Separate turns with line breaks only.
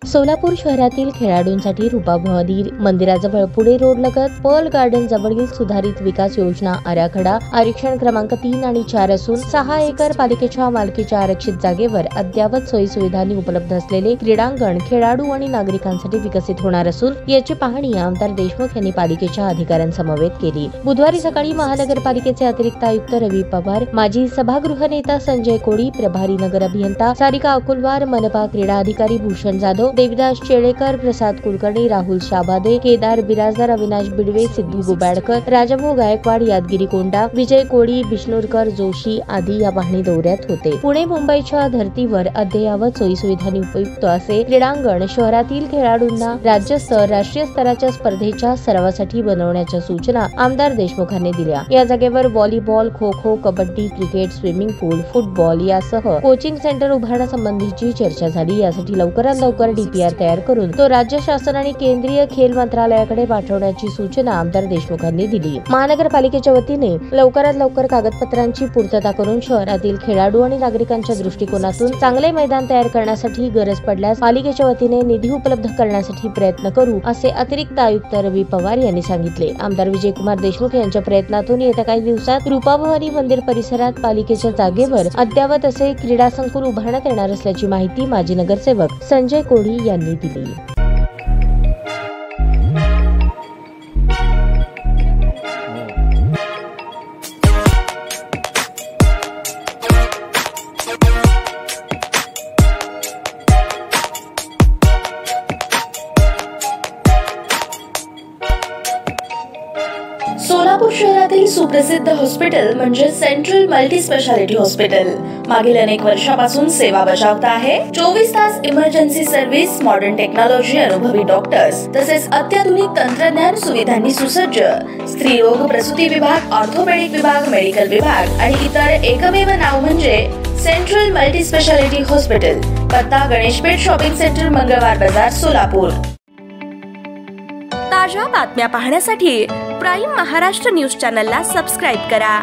सोलापूर शहरातील खेळाडूंसाठी रूपाभवानी मंदिराजवळ पुणे रोड लगत पर्ल गार्डन जवळील सुधारित विकास योजना आराखडा आरक्षण क्रमांक 3 आणि 4 असून 6 एकर पालिकेच्या मालकीच्या आरक्षित जागेवर अद्ययावत सोयीसुविधांनी उपलब्ध असलेले क्रीडांगण खेळाडू आणि नागरिकांसाठी विकसित होणार असून याची पाहणी आमदार देशमुख यांनी पालिकेच्या अधिकाऱ्यांसमवेत केली। बुधवारी सकाळी महानगरपालिकेचे अतिरिक्त आयुक्त रवी पवार, माजी सभागृह नेता संजय कोळी, प्रभारी नगर अभियंता सारिका अकुलवार, मनपा क्रीडा अधिकारी भूषण जाधव, देविदास चेडेकर, प्रसाद कुलकर्णी, राहुल शाबादे, केदार बिराजदार, अविनाश बिडवे, सिद्धू गुबाडकर, राजाभाऊ गायकवाड, यादगिरी कोंडा, विजय कोळी, बिष्णुरकर जोशी आदी या पाहणी दौऱ्यात होते। पुणे मुंबईच्या धर्तीवर अद्ययावत सोयीसुविधांनी उपयुक्त असे क्रीडांगण शहरातील खेळाडूंना राज्यस्तर राष्ट्रीय स्तराच्या स्पर्धेच्या सरावासाठी बनवण्याच्या सूचना आमदार देशमुखांनी दिल्या। या जागेवर volleyball, kho kho, kabaddi, cricket, swimming पूल, फुटबॉल यासह कोचिंग सेंटर उभारण्यासंबंधीची चर्चा झाली। यासाठी लवकरात लवकर डीपीआर तयार करून तो राज्य शासन आणि केंद्रीय खेल मंत्रालयाकडे पाठवण्याची सूचना आमदार देशमुखांनी दिली। महानगरपालिकेच्या वतीने लवकरात लवकर कागदपत्रांची पूर्तता करून शहरातील खेळाडू आणि नागरिकांच्या दृष्टिकोनातून चांगले मैदान तयार करण्यासाठी गरज पडल्यास पालिकेच्या वतीने निधी उपलब्ध करण्यासाठी प्रयत्न करू असे अतिरिक्त आयुक्त रवी पवार यांनी सांगितले। आमदार विजयकुमार देशमुख यांच्या प्रयत्नातून येत्या काही दिवसात रूपाभवानी मंदिर परिसरात पालिकेच्या जागेवर अद्ययावत असे क्रीडा संकुल उभारण्यात येणार असल्याची माहिती माजी नगरसेवक संजय कोळी यांनी दिली।
सोलापूर शहरातील सुप्रसिद्ध हॉस्पिटल म्हणजे सेंट्रल मल्टी स्पेशालिटी हॉस्पिटल मागील अनेक वर्षापासून सेवा बजावत आहे। 24 तास इमर्जन्सी सर्व्हिस, मॉडर्न टेक्नॉलॉजी, अनुभवी डॉक्टर्स तसेच अत्याधुनिक तंत्रज्ञान सुविधांनी सुसज्ज स्त्रीरोग प्रसूती विभाग, ऑर्थोपेडिक विभाग, मेडिकल विभाग आणि इतर एकमेव नाव म्हणजे सेंट्रल मल्टी स्पेशालिटी हॉस्पिटल। पत्ता गणेशपेठ शॉपिंग सेंटर, मंगळवार बाजार, सोलापूर।
ताज्या बातम्या पाहण्यासाठी प्राईम महाराष्ट्र न्यूज चॅनलला सबस्क्राईब करा।